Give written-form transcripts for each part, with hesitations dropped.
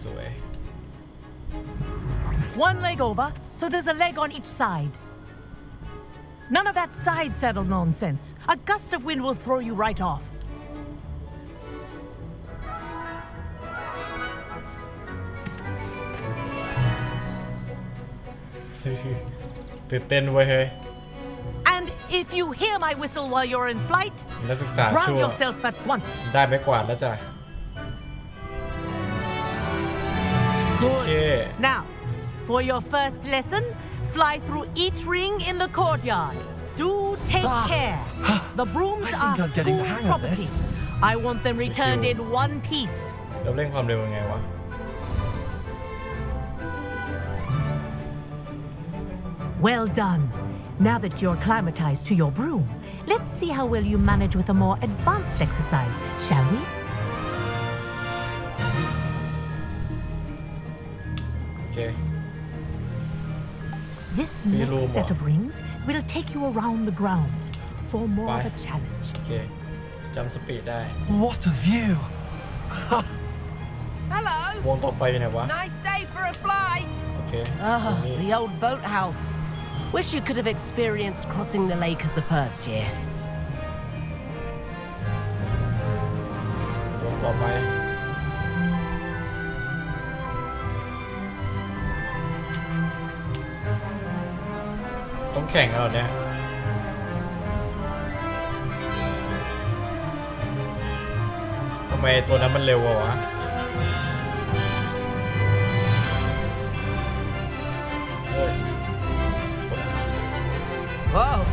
สวย One leg over, so there's a leg on each side. None of that side saddle nonsense. A gust of wind will throw you right off. ตื่นเต้นเว้ยเฮ้ย And if you hear my whistle while you're in flight, นักศึกษา ground ชั่ว yourself at once. ได้ไม้กวาดแล้วจ้ะ Good. Now, for your first lesson, fly through each ring in the courtyard. Do take care. The brooms are school property. I want them returned in one piece. เราเร่งความเร็วยังไงวะ Well done. Now that you're acclimatized to your broom, let's see how well you manage with a more advanced exercise, shall we? โอเค This next set of rings will take you around the grounds for more of a challenge. โอเคจำสปีดได้ What a view! Hello. วงต่อไปไหนวะ Nice day for a flight. โอเค The old boathouse. Wish you could have experienced crossing the lake as a first year. วงต่อไปต้องแข่งกันเหรอเนี่ยทำไมตัวนั้นมันเร็วกว่าวะ Whoa.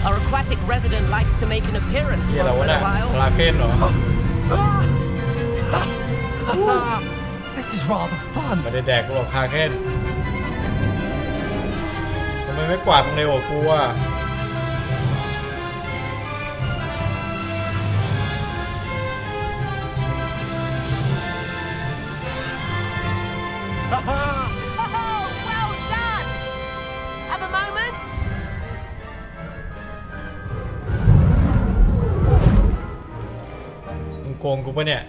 Our aquatic resident likes to make an appearance เที่ยอะไร once วะ in เนี่ย a while. คลาเคนเหรอ This is rather fun. ไม่ได้แดกกูหรอกคลาเคนทำไมไม่กวาดมึงเร็วกว่ากูอ่ะ Oh, well done. Have a moment. มึงโกงกูปะเนี่ย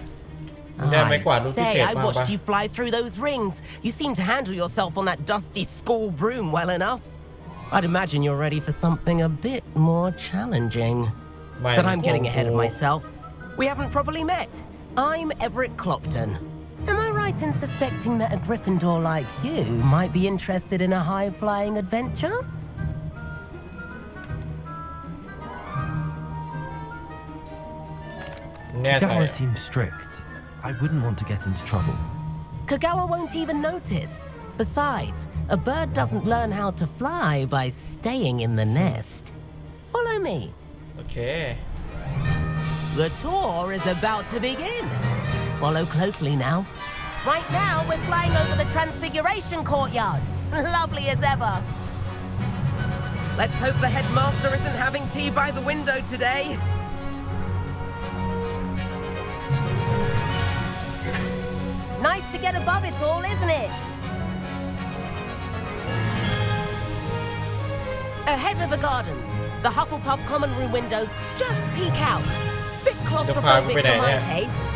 มึงได้ไม้กวาดรุ่นพิเศ Say, ษ I มาปะ watched you fly through those rings. You seem to handle yourself on that dusty school broom well enough. I'd imagine you're ready for something a bit more challenging. ไม่ But มึ I'm งโกง getting ahead of กู myself. We haven't properly met. I'm Everett Clopton. Am I right in suspecting that a Gryffindor like you might be interested in a high-flying adventure? แน่ใจ Kagawa seems strict. I wouldn't want to get into trouble. Kagawa won't even notice. Besides, a bird doesn't learn how to fly by staying in the nest. Follow me. โอเค The tour is about to begin. Follow closely now. Right now, we're flying over the Transfiguration Courtyard. Lovely as ever. Let's hope the headmaster isn't having tea by the window today. Nice to get above it all, isn't it? Ahead of the gardens, the Hufflepuff common room windows just peek out. Bit claustrophobic for my taste.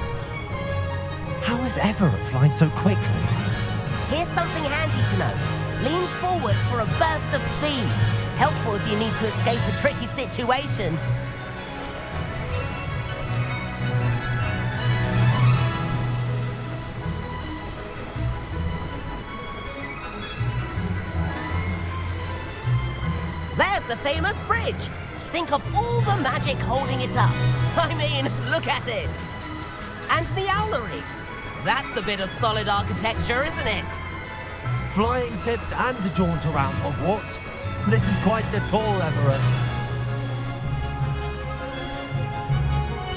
How is Everett flying so quickly? Here's something handy to know. Lean forward for a burst of speed. Helpful if you need to escape a tricky situation. There's the famous bridge. Think of all the magic holding it up. I mean, look at it. And the owlery. That's a bit of solid architecture, isn't it? Flying tips and a jaunt around Hogwarts. This is quite the tour, Everett.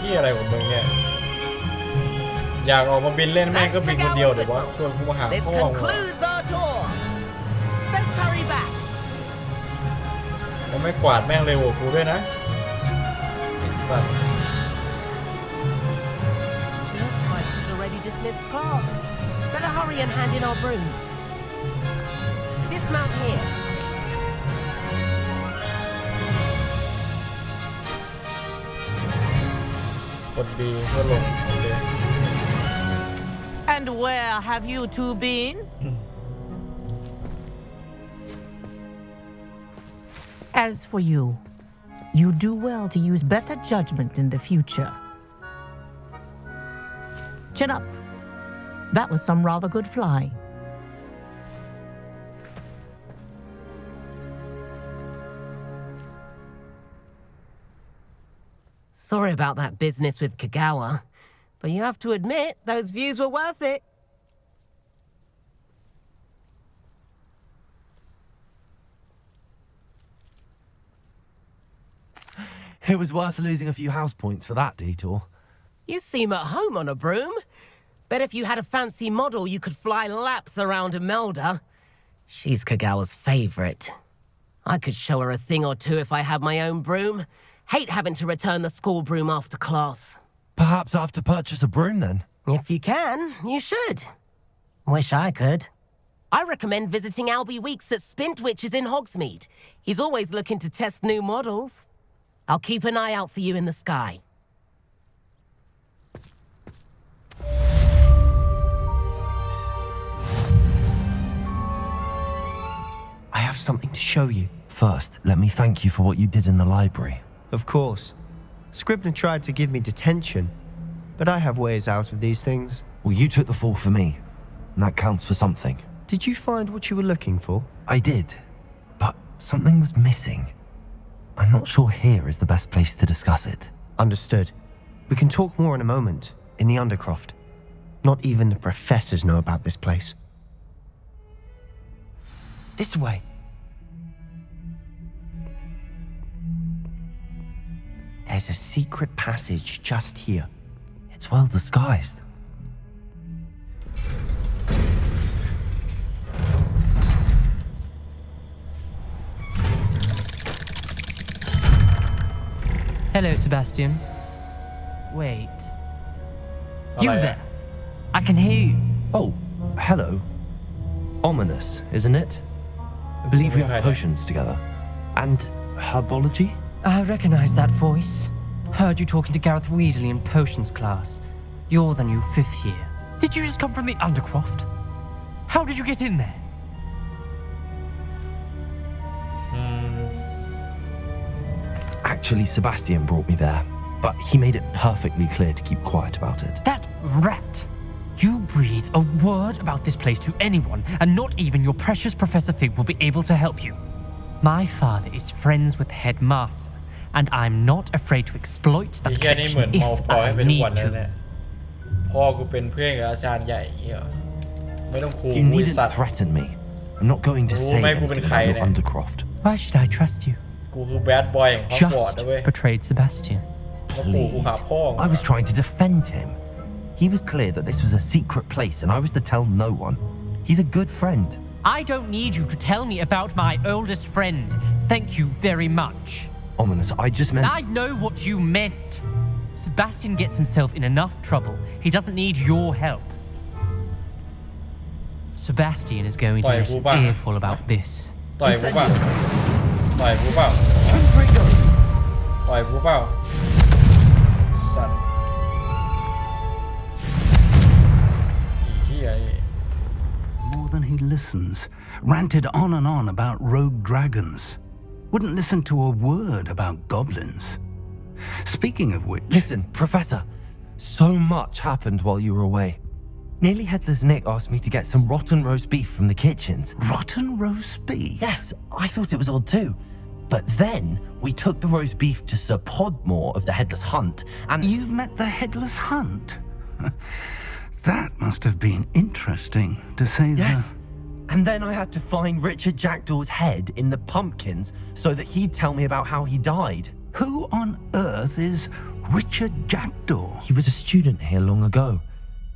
ที่อะไรของมึงเนี่ยอยากออกมาบินเล่นแม่งก็บินคนเดียวเดี๋ยววะชวนกูมาหา This พ่อมึง concludes our tour. Let's hurry back. แล้วไม่กวาดแม่งเร็วกว่ากูด้วยนะไอ้สัตว์ Looks like we've already dismissed class. Better hurry and hand in our brooms. Dismount here. กด B เพื่อลงโอเค And And where have you two been? As for you, you do well to use better judgment in the future. Chin up. That was some rather good flying. Sorry about that business with Kagawa, but you have to admit those views were worth it. It was worth losing a few house points for that detour. You seem at home on a broom. Bet if you had a fancy model, you could fly laps around Imelda. She's Kagawa's favorite. I could show her a thing or two if I had my own broom. Hate having to return the school broom after class. Perhaps I have to purchase a broom then. If you can, you should. Wish I could. I recommend visiting Albie Weeks at Spintwitches in Hogsmeade. He's always looking to test new models. I'll keep an eye out for you in the sky. I have something to show you. First, let me thank you for what you did in the library. Of course. Scribner tried to give me detention, but I have ways out of these things. Well, you took the fall for me, and that counts for something. Did you find what you were looking for? I did, but something was missing. I'm not sure here is the best place to discuss it. Understood. We can talk more in a moment, in the Undercroft. Not even the professors know about this place. This way. There's a secret passage just here. It's well disguised. Hello, Sebastian. Wait. You Alright. there? I can hear you. Oh, hello. Ominous, isn't it? I believe we We've have had it. potions together. And herbology? I recognize that voice. Heard you talking to Gareth Weasley in potions class. You're the new 5th year. Did you just come from the Undercroft? How did you get in there? Actually, Sebastian brought me there, but he made it perfectly clear to keep quiet about it. That rat! You breathe a word about this place to anyone, and not even your precious Professor Fig will be able to help you. My father is friends with the headmaster, and I'm not afraid to exploit ไอ้ that แค่นี้เหมือน connection เมา if ฟอย I ไปทุกวัน need แล้ว to. เนี่ยพ่อกูเป็นเพื่อนกับอาจารย์ใหญ่เหี้ยไม่ต้องขู่ You กูไอ้ needn't สัตว์ threaten me. I'm not going to Oh, say mate, anythingกูเป็น about ใคร your เนี่ย Undercroft. Why should I trust you? กูคือแบดบอยของฮอกวอตส์ Just นะเว้ย betrayed Sebastian. มาขู่กูหาพ่อ I was trying to defend him. He was clear that this was a secret place and I was to tell no one. He's a good friend. I don't need you to tell me about my oldest friend. Thank you very much. Ominous, I just meant... I know what you meant. Sebastian gets himself in enough trouble. He doesn't need your help. Sebastian is going to Wait, let who an back? earful about this. ต่อยกูเปล่าต่อยกูเปล่าต่อยกูเปล่าสัตว์อีเหี้ยนี่ More than he listens, ranted on and on about rogue dragons. Wouldn't listen to a word about goblins. Speaking of which... Listen, Professor. So much happened while you were away. Nearly Headless Nick asked me to get some rotten roast beef from the kitchens. Rotten roast beef? Yes, I thought it was odd too. But then we took the roast beef to Sir Podmore of the Headless Hunt, and You met the Headless Hunt? That must have been interesting, to say yes. the... And then I had to find Richard Jackdaw's head in the pumpkins so that he'd tell me about how he died. Who on earth is Richard Jackdaw? He was a student here long ago.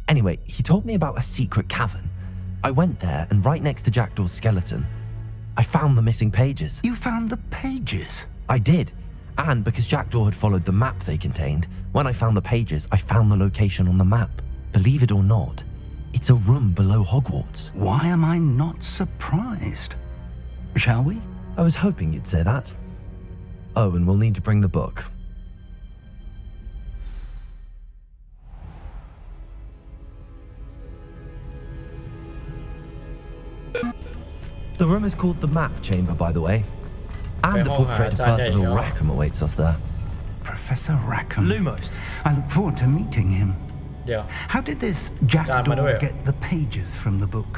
Anyway, he told me about a secret cavern. I went there, and right next to Jackdaw's skeleton, I found the missing pages. You found the pages? I did. And because Jackdaw had followed the map they contained, when I found the pages, I found the location on the map. Believe it or not, it's a room below Hogwarts. Why am I not surprised? Shall we? I was hoping you'd say that. Oh, and we'll need to bring the book. The room is called the Map Chamber, by the way. And the portrait of Percival Rackham awaits us there. Professor Rackham. Lumos. I look forward to meeting him. เดี๋ยว How did this จานมาด้วย jackdaw get the pages from the book?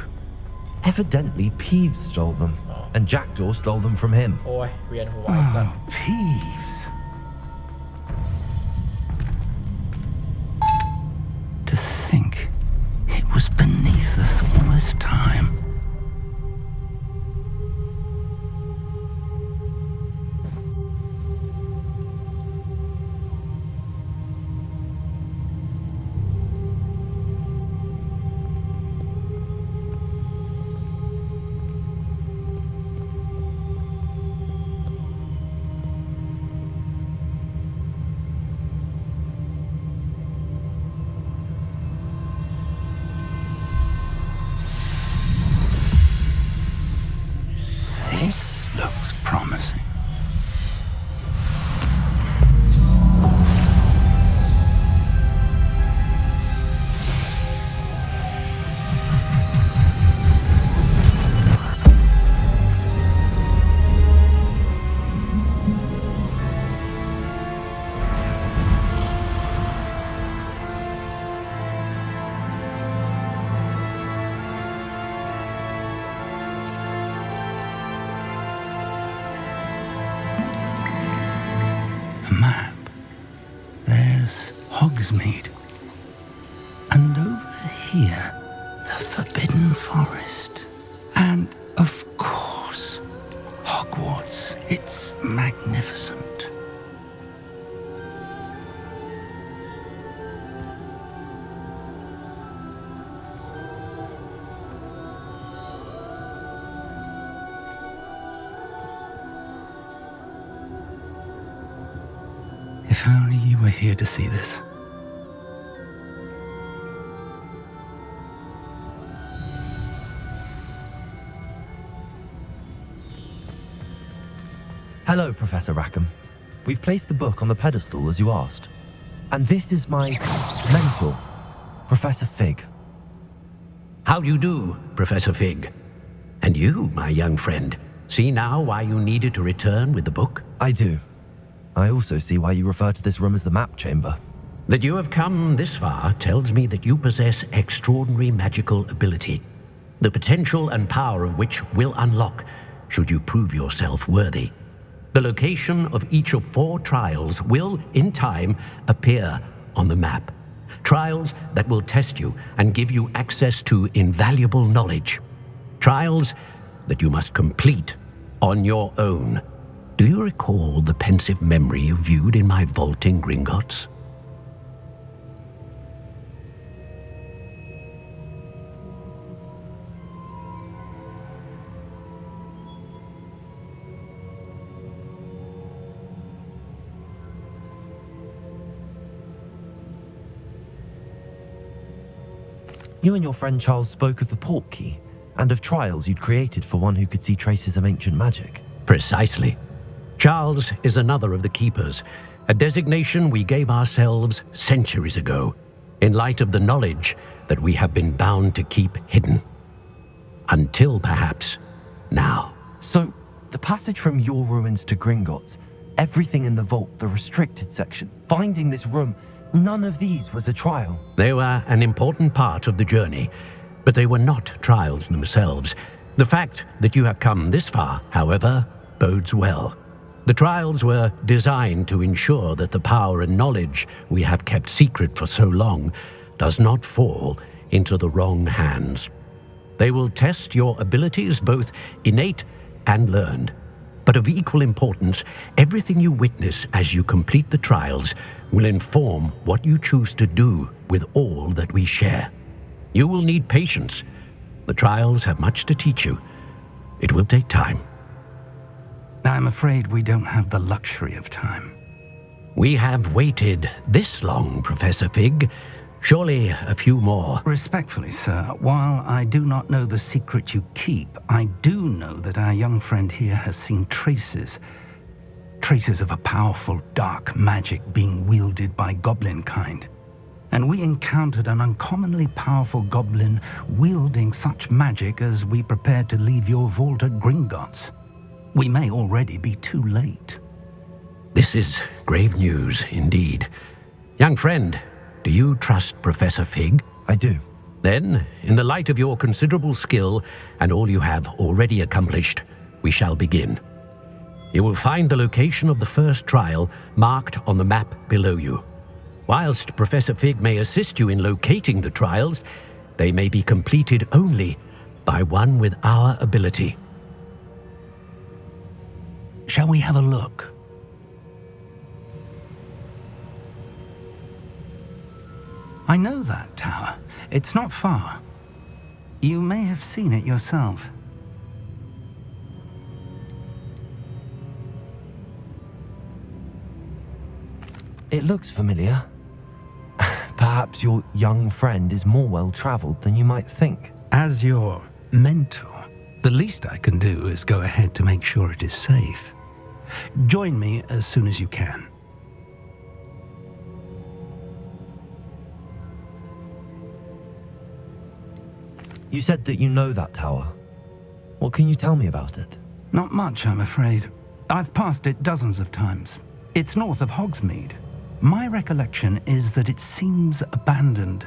Evidently, Peeves stole them, and Jackdaw stole them from him. โอ้ยเวียนหัวไอ้สัส Oh, Peeves. To think it was beneath us all this time. This looks promising. A map. There's Hogsmeade. And over here, the Forbidden Forest. And, of course, Hogwarts. It's magnificent. If only you were here to see this. Hello, Professor Rackham. We've placed the book on the pedestal as you asked. And this is my mentor, Professor Fig. How do you do, Professor Fig? And you, my young friend, see now why you needed to return with the book? I do. I also see why you refer to this room as the Map Chamber. That you have come this far tells me that you possess extraordinary magical ability, the potential and power of which will unlock should you prove yourself worthy. The location of each of 4 trials will, in time, appear on the map. Trials that will test you and give you access to invaluable knowledge. Trials that you must complete on your own. Do you recall the pensive memory you viewed in my vault in Gringotts? You and your friend Charles spoke of the Portkey and of trials you'd created for one who could see traces of ancient magic. Precisely. Charles is another of the Keepers, a designation we gave ourselves centuries ago, in light of the knowledge that we have been bound to keep hidden. Until perhaps now. So, the passage from your ruins to Gringotts, everything in the vault, the restricted section, finding this room, none of these was a trial. They were an important part of the journey, but they were not trials themselves. The fact that you have come this far, however, bodes well. The trials were designed to ensure that the power and knowledge we have kept secret for so long does not fall into the wrong hands. They will test your abilities, both innate and learned. But of equal importance, everything you witness as you complete the trials will inform what you choose to do with all that we share. You will need patience. The trials have much to teach you. It will take time. I'm afraid we don't have the luxury of time. We have waited this long, Professor Fig. Surely a few more. Respectfully, sir, while I do not know the secret you keep, I do know that our young friend here has seen traces of a powerful dark magic being wielded by goblin kind. and we encountered an uncommonly powerful goblin wielding such magic as we prepared to leave your vault at Gringotts. We may already be too late. This is grave news indeed. Young friend, do you trust Professor Fig? I do. Then, in the light of your considerable skill and all you have already accomplished, we shall begin. You will find the location of the first trial marked on the map below you. Whilst Professor Fig may assist you in locating the trials, they may be completed only by one with our ability. Shall we have a look? I know that tower. It's not far. You may have seen it yourself. It looks familiar. Perhaps your young friend is more well-traveled than you might think. As your mentor, the least I can do is go ahead to make sure it is safe. Join me as soon as you can. You said that you know that tower. What can you tell me about it? Not much, I'm afraid. I've passed it dozens of times. It's north of Hogsmeade. My recollection is that it seems abandoned.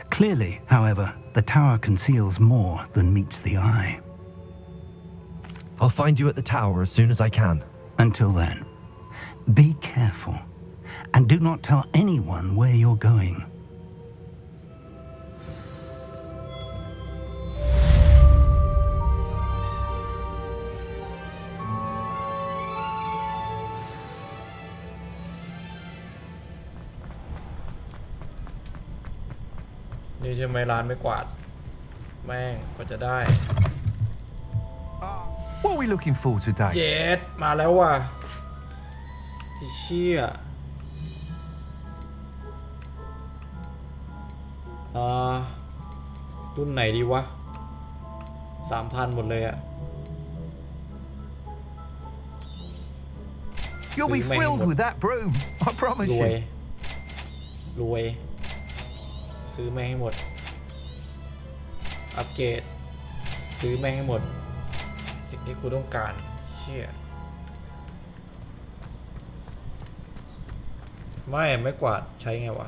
Clearly, however, the tower conceals more than meets the eye. I'll find you at the tower as soon as I can. Until then, be careful, and do not tell anyone where you're going.นี่ใช่ไหมร้านไม่กวาดแม่งก็จะได้ What are we looking for today? เจ็ดมาแล้วว่ะไอ้เชี่ยรุ่นไหนดีวะ 3,000 หมดเลยอะ You'll be thrilled with that broom, I promise รวย you. รวยซื้อแม่งให้หมดอัปเกรดซื้อแม่งให้หมดสิ่งที่กูต้องการเชี่ยไม่กวาดใช้ไงวะ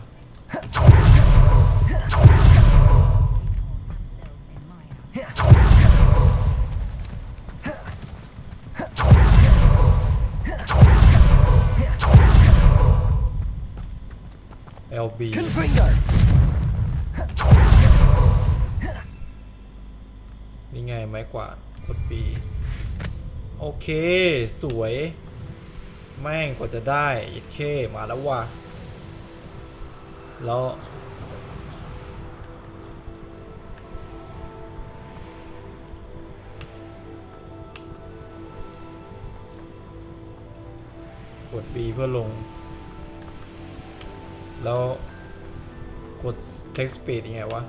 LB นี่ไงไม้กวาดกด B โอเคสวยแม่งกว่าจะได้อีกเคมาแล้วว่ะแล้วกด B เพื่อลงแล้วกด text speed ยังไงวะ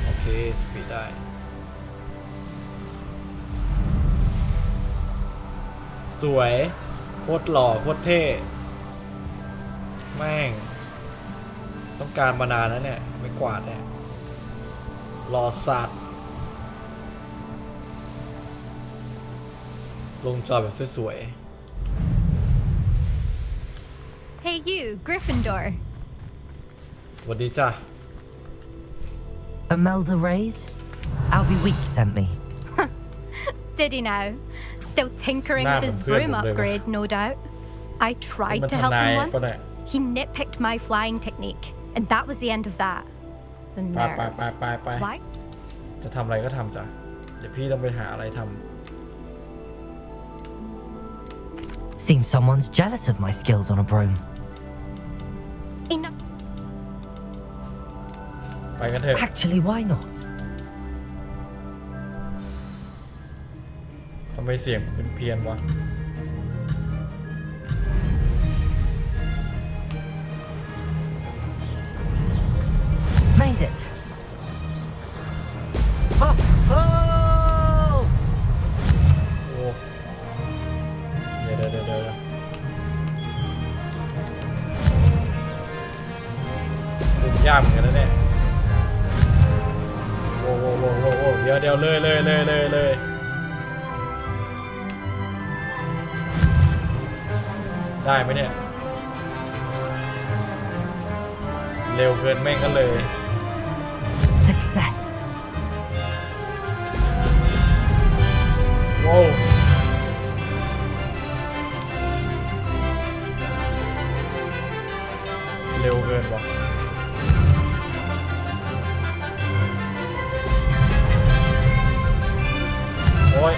โอเค speed ได้สวยโคตรหล่อโคตรเท่แม่งต้องการมานานแล้วเนี่ยไม่กวาดเนี่ยหล่อสัตว์ลงจอแบบสวยๆHey you, Gryffindor. สวัสดีจ้ะ Imelda Reyes? Albie Week sent me. Did he now? Still tinkering with his broom upgrade, no doubt. I tried to help him once. He nitpicked my flying technique, and that was the end of that. The nerve. ไป Why? จะทำอะไรก็ทำจ้ะเดี๋ยวพี่ต้องไปหาอะไรทำ Seems someone's jealous of my skills on a broom. Enough. ไปกันเถอะ Actually, why not? ทำไมเสียงเป็นเพี้ยนวะ Made it. Oh! Oh! โอ้เดี๋ยว ยากเหมือนกันนะเนี่ยโว้เดี๋ยวเลยได้ไหมเนี่ยเร็วเกินแม่งก็เลย Success. โว้เร็วเกินว่ะโอ้ย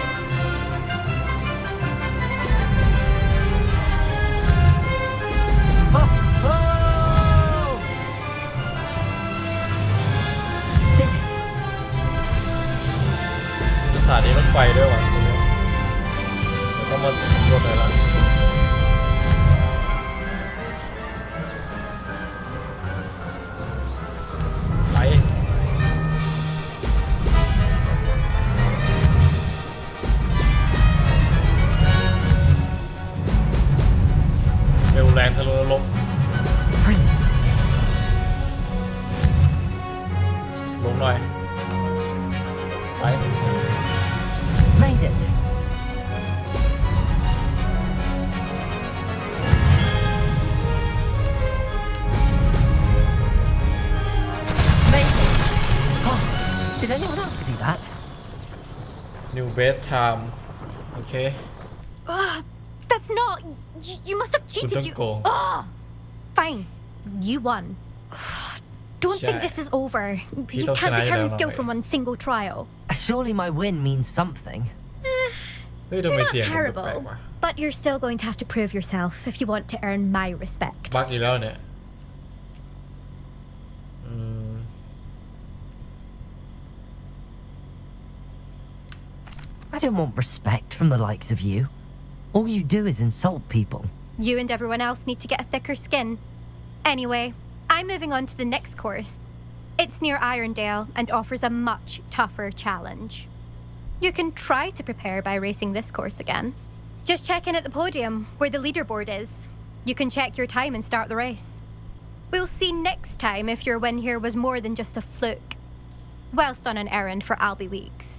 สถานีรถไฟด้วยวะตรงนี้เดี๋ยวต้องมาสำรวจหน่อยละไปเร็วแรงทะลุนรกลงหน่อยไป Made it. Made it. Oh, did anyone else see that? New base time โอเค That's not. You must have cheated. don't go. Fine. You won. Don't think this is over. You can't determine skill from one single trial. Surely my win means something. เฮ้ยทำ You're ไม not เสียงมันแปลก terrible, วะ but you're still going to have to prove yourself if you want to earn my respect. บักอีกแล้วเนี่ยI don't want respect from the likes of you. All you do is insult people. You and everyone else need to get a thicker skin. Anyway, I'm moving on to the next course. It's near Irondale and offers a much tougher challenge. You can try to prepare by racing this course again. Just check in at the podium where the leaderboard is. You can check your time and start the race. We'll see next time if your win here was more than just a fluke. Whilst on an errand for Albie Weeks.